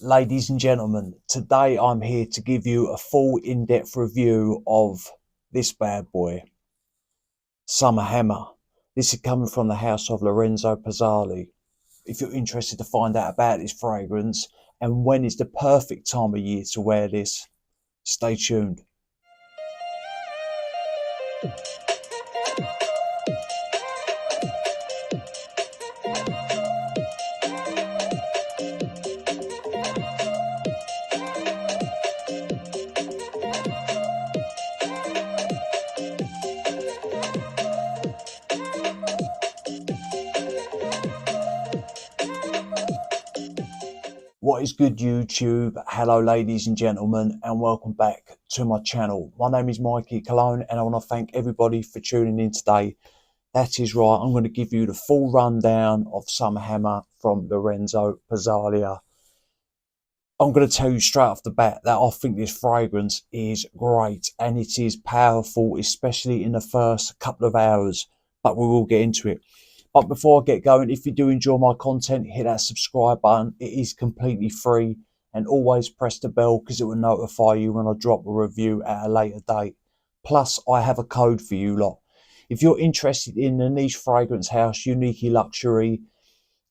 Ladies and gentlemen, today I'm here to give you a full in-depth review of this bad boy, Summer Hammer. This is coming from the house of Lorenzo. If you're interested to find out about this fragrance and when is the perfect time of year to wear this, stay tuned. What is good, YouTube? Hello ladies and gentlemen, and welcome back to my channel. My name is Mikey Cologne and I want to thank everybody for tuning in today. That is right, I'm going to give you the full rundown of Summer Hammer from Lorenzo. I'm going to tell you straight off the bat that I think this fragrance is great and it is powerful, especially in the first couple of hours, but we will get into it. But before I get going, if you do enjoy my content, hit that subscribe button. It is completely free, and always press the bell because it will notify you when I drop a review at a later date. Plus, I have a code for you lot. If you're interested in the niche fragrance house, Unique Luxury,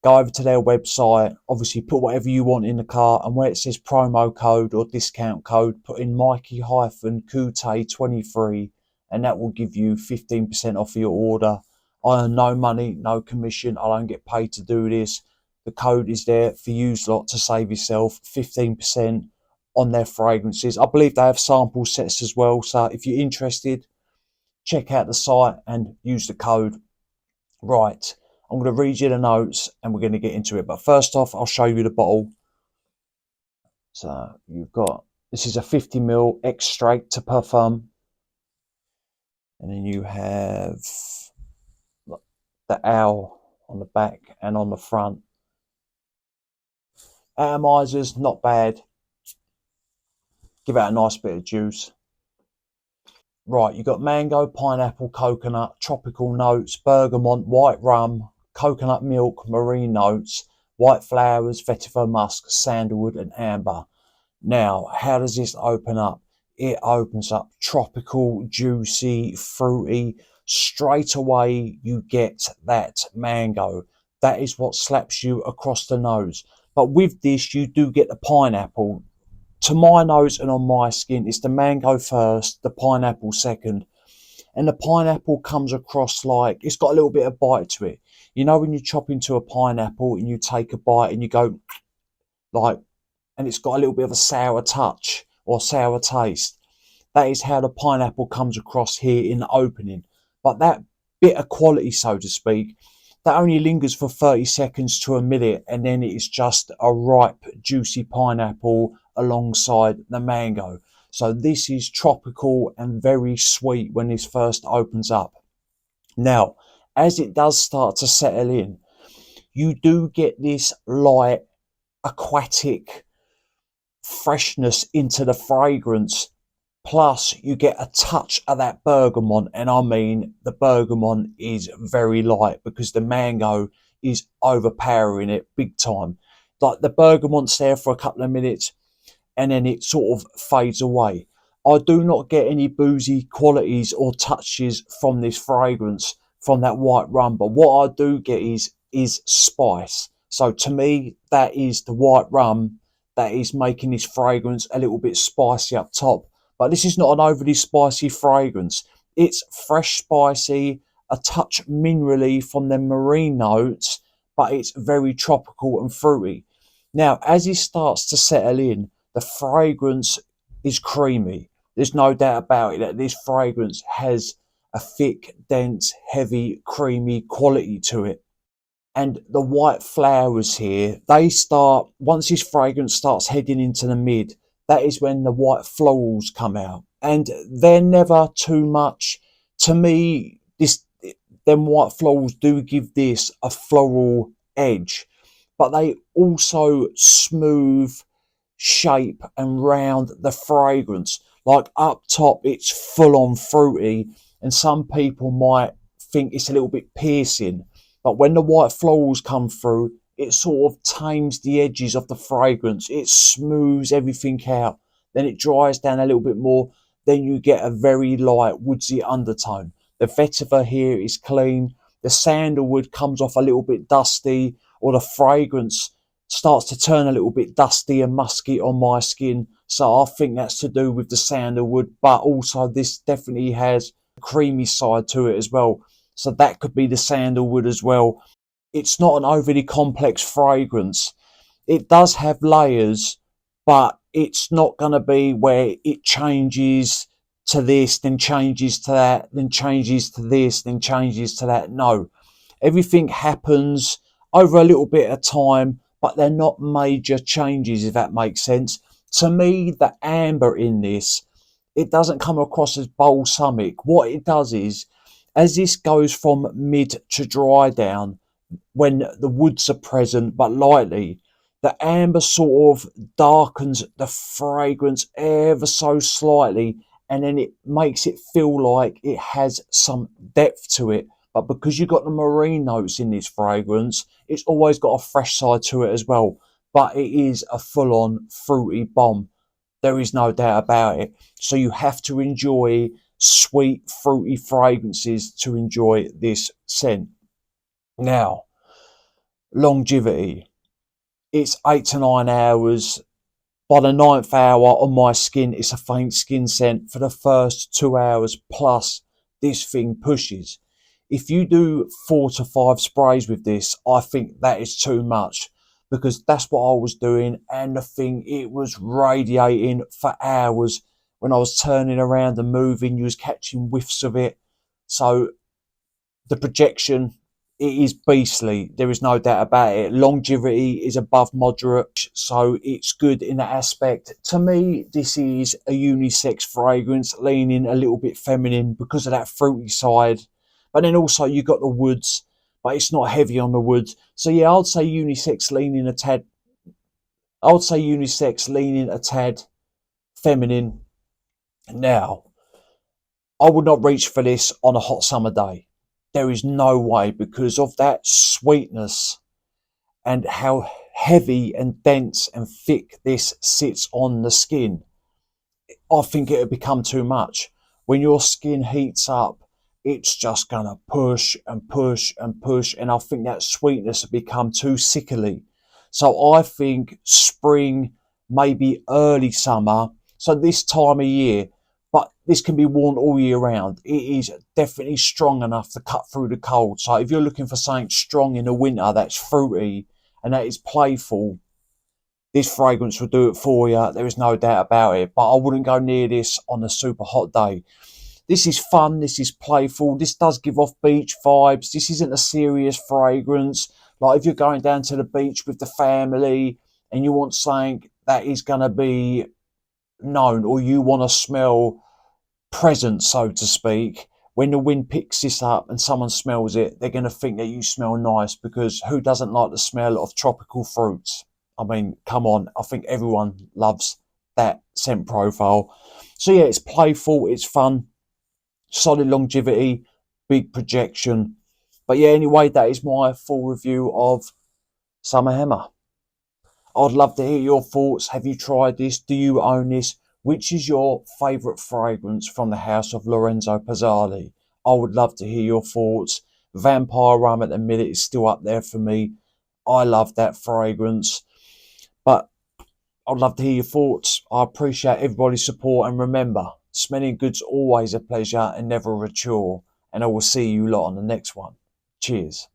go over to their website. Obviously, put whatever you want in the cart, and where it says promo code or discount code, put in Mikey-Kute23, and that will give you 15% off your order. I earn no money, no commission. I don't get paid to do this. The code is there for you lot to save yourself 15% on their fragrances. I believe they have sample sets as well. So if you're interested, check out the site and use the code. Right, I'm going to read you the notes and we're going to get into it. But first off, I'll show you the bottle. So you've got, this is a 50ml extrait to parfum. And then you have the owl on the back and on the front. Atomizers, not bad. Give out a nice bit of juice. Right, you've got mango, pineapple, coconut, tropical notes, bergamot, white rum, coconut milk, marine notes, white flowers, vetiver musk, sandalwood and amber. Now, how does this open up? It opens up tropical, juicy, fruity. Straight away you get that mango. That is what slaps you across the nose. But with this you do get the pineapple. To my nose and on my skin, it's the mango first, the pineapple second. And the pineapple comes across like, it's got a little bit of bite to it. You know when you chop into a pineapple and you take a bite and you go like, and it's got a little bit of a sour touch or sour taste. That is how the pineapple comes across here in the opening. But that bit of quality, so to speak, that only lingers for 30 seconds to a minute, and then it is just a ripe, juicy pineapple alongside the mango. So this is tropical and very sweet when this first opens up. Now, as it does start to settle in, you do get this light, aquatic freshness into the fragrance. Plus, you get a touch of that bergamot, and I mean the bergamot is very light because the mango is overpowering it big time. Like the bergamot's there for a couple of minutes and then it sort of fades away. I do not get any boozy qualities or touches from this fragrance, from that white rum, but what I do get is spice. So to me, that is the white rum that is making this fragrance a little bit spicy up top. But this is not an overly spicy fragrance. It's fresh, spicy, a touch minerally from the marine notes, but it's very tropical and fruity. Now, as it starts to settle in, the fragrance is creamy. There's no doubt about it that this fragrance has a thick, dense, heavy, creamy quality to it. And the white flowers here, they start, once this fragrance starts heading into the mid, that is when the white florals come out, and they're never too much. To me, them white florals do give this a floral edge, but they also smooth shape and round the fragrance. Like up top, it's full on fruity, and some people might think it's a little bit piercing, but when the white florals come through, it sort of tames the edges of the fragrance. It smooths everything out. Then it dries down a little bit more. Then you get a very light woodsy undertone. The vetiver here is clean. The sandalwood comes off a little bit dusty, or the fragrance starts to turn a little bit dusty and musky on my skin. So I think that's to do with the sandalwood, but also this definitely has a creamy side to it as well. So that could be the sandalwood as well. It's not an overly complex fragrance. It does have layers, but it's not going to be where it changes to this, then changes to that, then changes to this, then changes to that. No, everything happens over a little bit of time, but they're not major changes, if that makes sense. To me, the amber in this, it doesn't come across as balsamic. What it does is, as this goes from mid to dry down, when the woods are present but lightly, the amber sort of darkens the fragrance ever so slightly, and then it makes it feel like it has some depth to it. But because you've got the marine notes in this fragrance, it's always got a fresh side to it as well. But it is a full-on fruity bomb. There is no doubt about it. So you have to enjoy sweet, fruity fragrances to enjoy this scent. Now, longevity. It's 8 to 9 hours. By the 9th hour on my skin, it's a faint skin scent. For the first 2 hours plus, this thing pushes. If you do 4 to 5 sprays with this, I think that is too much, because that's what I was doing, and the thing, it was radiating for hours. When I was turning around and moving, you was catching whiffs of it. So the projection, it is beastly. There is no doubt about it. Longevity is above moderate, so it's good in that aspect. To me, this is a unisex fragrance, leaning a little bit feminine because of that fruity side. But then also you got the woods, but it's not heavy on the woods. So yeah, I'd say unisex leaning a tad. I would say unisex leaning a tad feminine. Now, I would not reach for this on a hot summer day. There is no way, because of that sweetness and how heavy and dense and thick this sits on the skin. I think it would become too much. When your skin heats up, it's just going to push and push and push. And I think that sweetness would become too sickly. So I think spring, maybe early summer. So this time of year, but this can be worn all year round. It is definitely strong enough to cut through the cold. So if you're looking for something strong in the winter that's fruity and that is playful, this fragrance will do it for you. There is no doubt about it. But I wouldn't go near this on a super hot day. This is fun. This is playful. This does give off beach vibes. This isn't a serious fragrance. Like if you're going down to the beach with the family and you want something that is going to be known, or you want to smell present, so to speak, when the wind picks this up and someone smells it, they're going to think that you smell nice, because who doesn't like the smell of tropical fruits? I mean, come on, I think everyone loves that scent profile. So yeah, it's playful, it's fun, solid longevity, big projection. But yeah, anyway, that is my full review of Summer Hammer. I'd love to hear your thoughts. Have you tried this? Do you own this? Which is your favourite fragrance from the house of Lorenzo Pazzaglia? I would love to hear your thoughts. Vampire Rum at the minute is still up there for me. I love that fragrance. But I'd love to hear your thoughts. I appreciate everybody's support. And remember, smelling good's always a pleasure and never a chore. And I will see you lot on the next one. Cheers.